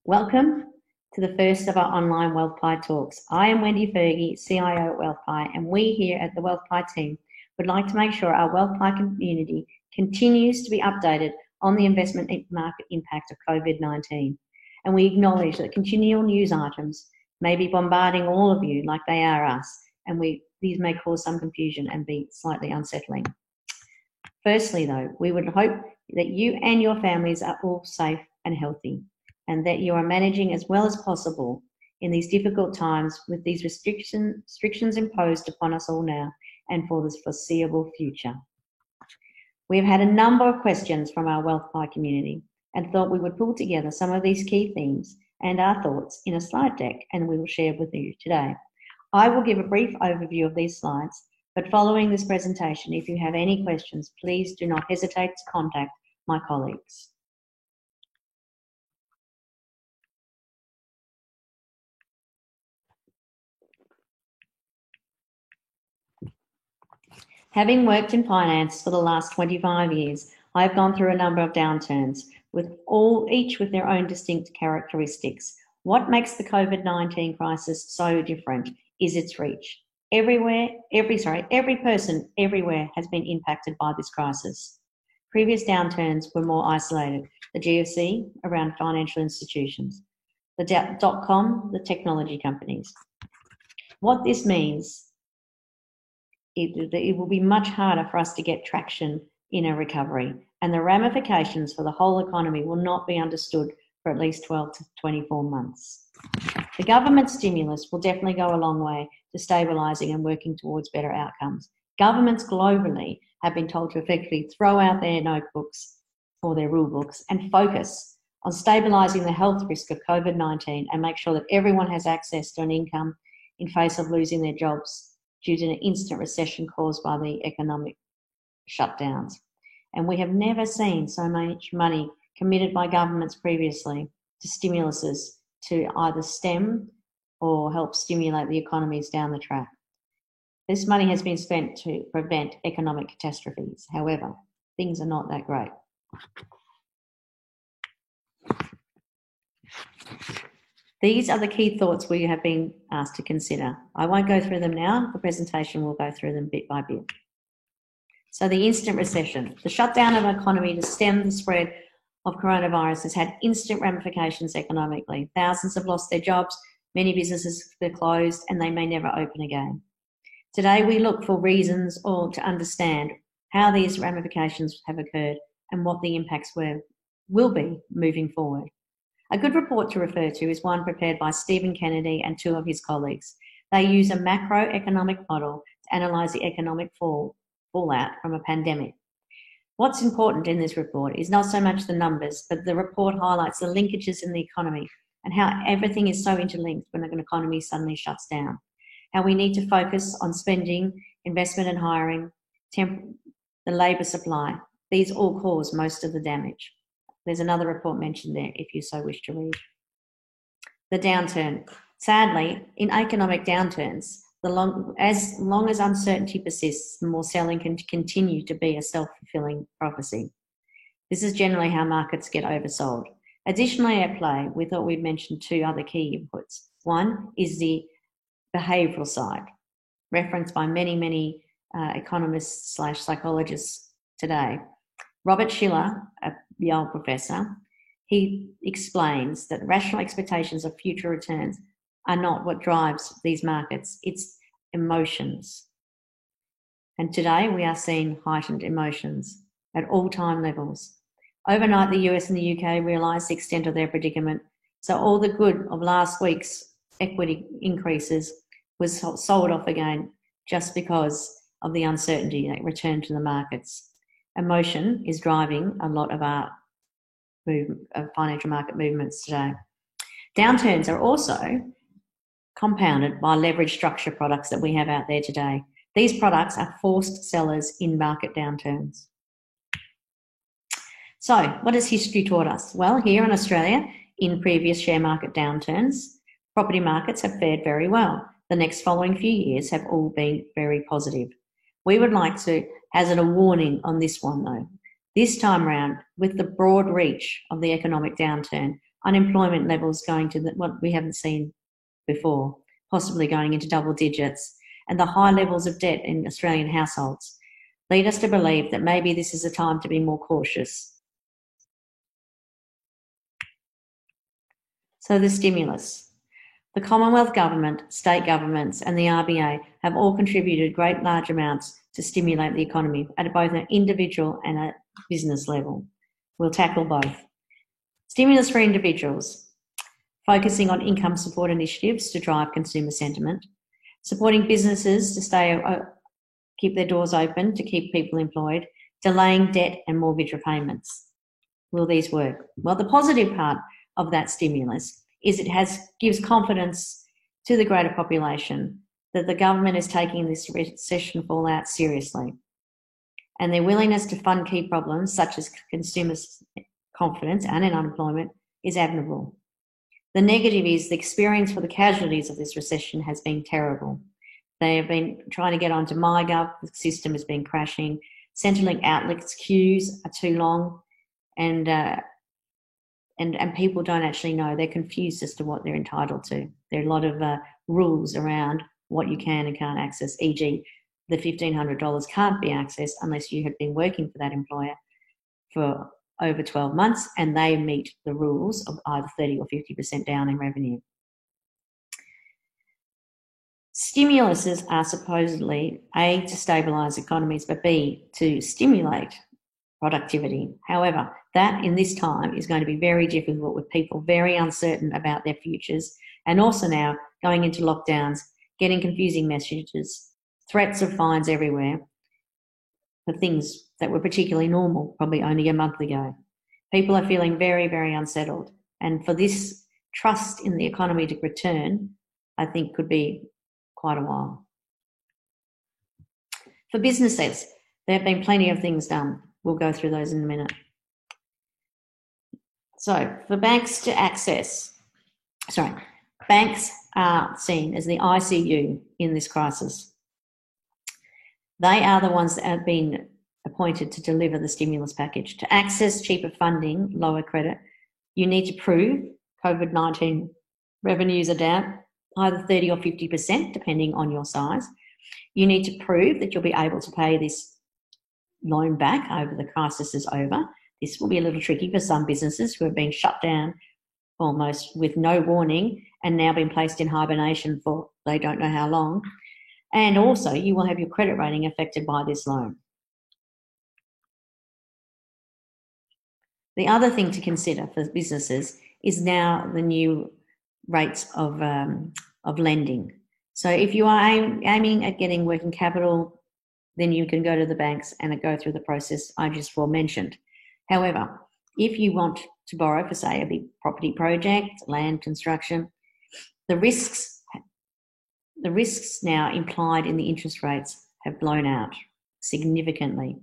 Welcome to the first of our online WealthPi talks. I am Wendy Fergie, CIO at WealthPi, and we here at the WealthPi team would like to make sure our WealthPi community continues to be updated on the investment market impact of COVID-19. And we acknowledge that continual news items may be bombarding all of you like they are us, and these may cause some confusion and be slightly unsettling. Firstly, though, we would hope that you and your families are all safe and healthy, and that you are managing as well as possible in these difficult times with these restrictions imposed upon us all now and for the foreseeable future. We have had a number of questions from our WealthPi community and thought we would pull together some of these key themes and our thoughts in a slide deck, and we will share with you today. I will give a brief overview of these slides, but following this presentation, if you have any questions, please do not hesitate to contact my colleagues. Having worked in finance for the last 25 years, I have gone through a number of downturns, each with their own distinct characteristics. What makes the COVID-19 crisis so different is its reach. Every person everywhere has been impacted by this crisis. Previous downturns were more isolated. The GFC around financial institutions, the dot-com, the technology companies. What this means, it will be much harder for us to get traction in a recovery, and the ramifications for the whole economy will not be understood for at least 12 to 24 months. The government stimulus will definitely go a long way to stabilising and working towards better outcomes. Governments globally have been told to effectively throw out their notebooks or their rule books and focus on stabilising the health risk of COVID-19 and make sure that everyone has access to an income in face of losing their jobs due to an instant recession caused by the economic shutdowns. And we have never seen so much money committed by governments previously to stimuluses to either stem or help stimulate the economies down the track. This money has been spent to prevent economic catastrophes. However, things are not that great. These are the key thoughts we have been asked to consider. I won't go through them now. The presentation will go through them bit by bit. So the instant recession. The shutdown of an economy to stem the spread of coronavirus has had instant ramifications economically. Thousands have lost their jobs, many businesses are closed, and they may never open again. Today we look for reasons or to understand how these ramifications have occurred and what the impacts will be moving forward. A good report to refer to is one prepared by Stephen Kennedy and two of his colleagues. They use a macroeconomic model to analyse the economic fallout from a pandemic. What's important in this report is not so much the numbers, but the report highlights the linkages in the economy and how everything is so interlinked when an economy suddenly shuts down. How we need to focus on spending, investment and hiring, the labour supply. These all cause most of the damage. There's another report mentioned there if you so wish to read. The downturn. Sadly, in economic downturns, as long as uncertainty persists, the more selling can continue to be a self-fulfilling prophecy. This is generally how markets get oversold. Additionally at play, we thought we'd mention two other key inputs. One is the behavioural side, referenced by many economists / psychologists today. Robert Shiller, a Yale professor, he explains that rational expectations of future returns are not what drives these markets, it's emotions. And today we are seeing heightened emotions at all-time levels. Overnight, the US and the UK realised the extent of their predicament, so all the good of last week's equity increases was sold off again just because of the uncertainty that returned to the markets. Emotion is driving a lot of our financial market movements today. Downturns are also compounded by leverage structure products that we have out there today. These products are forced sellers in market downturns. So, what has history taught us? Well, here in Australia, in previous share market downturns, property markets have fared very well. The next following few years have all been very positive. We would like to hazard a warning on this one though. This time round, with the broad reach of the economic downturn, unemployment levels going to what we haven't seen before, possibly going into double digits, and the high levels of debt in Australian households lead us to believe that maybe this is a time to be more cautious. So the stimulus. The Commonwealth Government, state governments and the RBA have all contributed great large amounts to stimulate the economy at both an individual and a business level. We'll tackle both. Stimulus for individuals, focusing on income support initiatives to drive consumer sentiment, supporting businesses to keep their doors open to keep people employed, delaying debt and mortgage repayments. Will these work? Well, the positive part of that stimulus is it gives confidence to the greater population that the government is taking this recession fallout seriously, and their willingness to fund key problems such as consumer confidence and unemployment is admirable. The negative is the experience for the casualties of this recession has been terrible. They have been trying to get onto MyGov, the system has been crashing, Centrelink outlets queues are too long, and people don't actually know. They're confused as to what they're entitled to. There are a lot of rules around what you can and can't access, e.g. the $1,500 can't be accessed unless you have been working for that employer for over 12 months and they meet the rules of either 30 or 50% down in revenue. Stimuluses are supposedly A, to stabilise economies, but B, to stimulate productivity. However, that in this time is going to be very difficult with people very uncertain about their futures, and also now going into lockdowns, getting confusing messages, threats of fines everywhere for things that were particularly normal probably only a month ago. People are feeling very, very unsettled, and for this trust in the economy to return, I think could be quite a while. For businesses, there have been plenty of things done. We'll go through those in a minute. So for banks to access, banks are seen as the ICU in this crisis. They are the ones that have been appointed to deliver the stimulus package. To access cheaper funding, lower credit, you need to prove COVID-19 revenues are down either 30 or 50%, depending on your size. You need to prove that you'll be able to pay this loan back over the crisis is over. This will be a little tricky for some businesses who have been shut down almost with no warning and now been placed in hibernation for they don't know how long. And also you will have your credit rating affected by this loan. The other thing to consider for businesses is now the new rates of lending. So if you are aiming at getting working capital, then you can go to the banks and go through the process I just mentioned. However, if you want to borrow for, say, a big property project, land construction, the risks now implied in the interest rates have blown out significantly.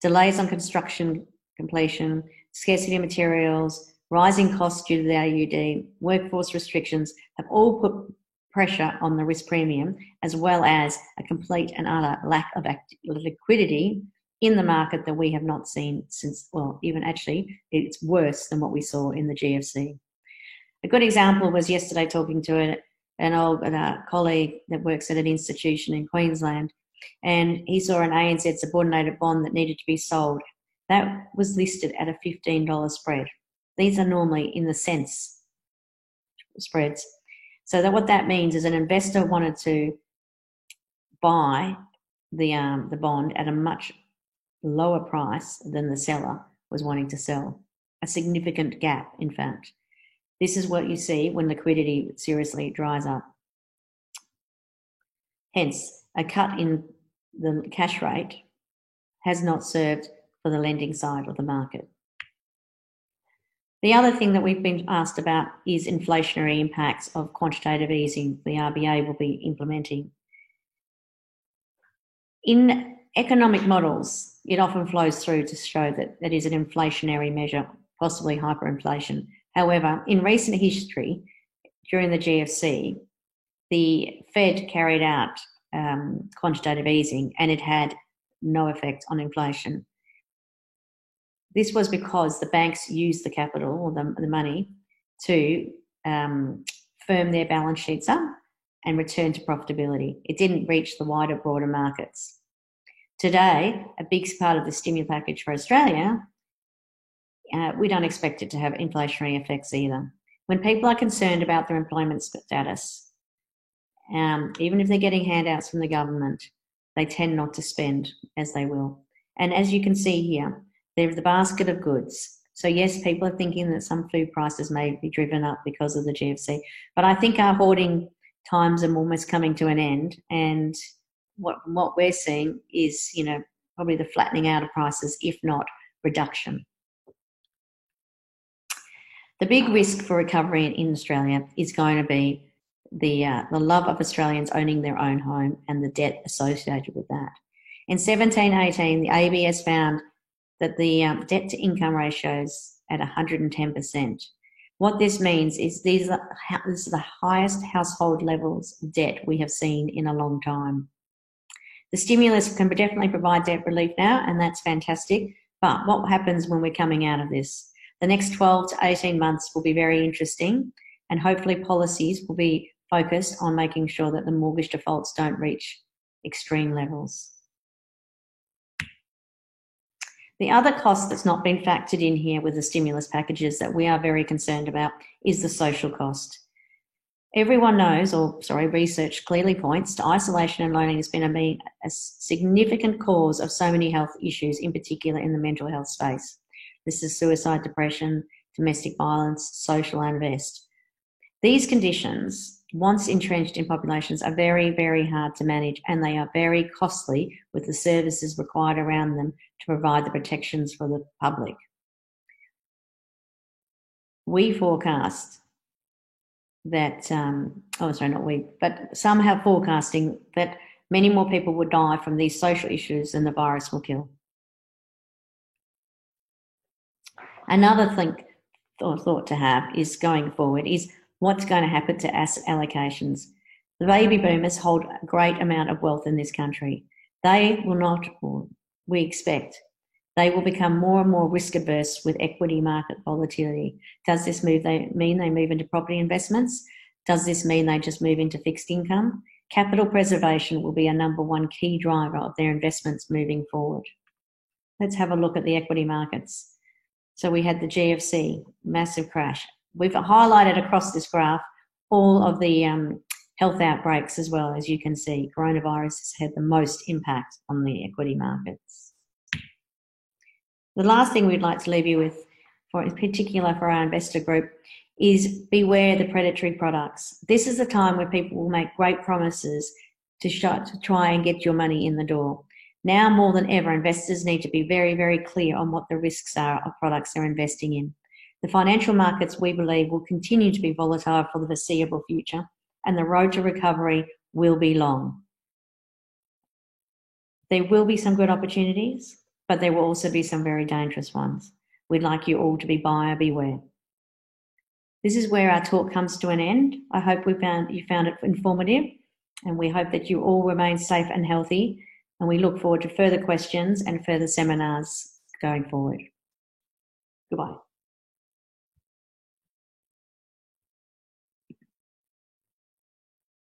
Delays on construction completion, scarcity of materials, rising costs due to the AUD, workforce restrictions have all put pressure on the risk premium, as well as a complete and utter lack of liquidity in the market that we have not seen since, well, even actually it's worse than what we saw in the GFC. A good example was yesterday talking to an old colleague that works at an institution in Queensland, and he saw an ANZ subordinated bond that needed to be sold. That was listed at a $15 spread. These are normally in the cents spreads. So that what that means is an investor wanted to buy the bond at a much lower price than the seller was wanting to sell. A significant gap, in fact. This is what you see when liquidity seriously dries up. Hence, a cut in the cash rate has not served for the lending side of the market. The other thing that we've been asked about is inflationary impacts of quantitative easing the RBA will be implementing. In economic models, it often flows through to show that it is an inflationary measure, possibly hyperinflation. However, in recent history, during the GFC, the Fed carried out quantitative easing and it had no effect on inflation. This was because the banks used the capital or the money to firm their balance sheets up and return to profitability. It didn't reach the wider, broader markets. Today, a big part of the stimulus package for Australia, we don't expect it to have inflationary effects either. When people are concerned about their employment status, even if they're getting handouts from the government, they tend not to spend as they will. And as you can see here, there's the basket of goods. So yes, people are thinking that some food prices may be driven up because of the GFC, but I think our hoarding times are almost coming to an end. And what we're seeing is, probably the flattening out of prices, if not reduction. The big risk for recovery in Australia is going to be the love of Australians owning their own home and the debt associated with that. In 1718, the ABS found that the debt to income ratios at 110%. What this means is this is the highest household levels of debt we have seen in a long time. The stimulus can definitely provide debt relief now, and that's fantastic. But what happens when we're coming out of this? The next 12 to 18 months will be very interesting, and hopefully policies will be focused on making sure that the mortgage defaults don't reach extreme levels. The other cost that's not been factored in here with the stimulus packages that we are very concerned about is the social cost. Everyone knows, research clearly points to isolation and loneliness has been a significant cause of so many health issues, in particular in the mental health space. This is suicide, depression, domestic violence, social unrest. These conditions, once entrenched in populations, are very, very hard to manage, and they are very costly with the services required around them to provide the protections for the public. We forecast that, but some have forecasting that many more people would die from these social issues than the virus will kill. Another thought to have is going forward is what's going to happen to asset allocations. The baby boomers hold a great amount of wealth in this country. They will not, or we expect, they will become more and more risk averse with equity market volatility. Does this mean they move into property investments? Does this mean they just move into fixed income? Capital preservation will be a number one key driver of their investments moving forward. Let's have a look at the equity markets. So we had the GFC, massive crash. We've highlighted across this graph all of the health outbreaks as well. As you can see, coronavirus has had the most impact on the equity markets. The last thing we'd like to leave you with, in particular for our investor group, is beware the predatory products. This is the time where people will make great promises to try and get your money in the door. Now more than ever, investors need to be very, very clear on what the risks are of products they're investing in. The financial markets, we believe, will continue to be volatile for the foreseeable future, and the road to recovery will be long. There will be some good opportunities, but there will also be some very dangerous ones. We'd like you all to be buyer beware. This is where our talk comes to an end. I hope you found it informative, and we hope that you all remain safe and healthy, and we look forward to further questions and further seminars going forward. Goodbye.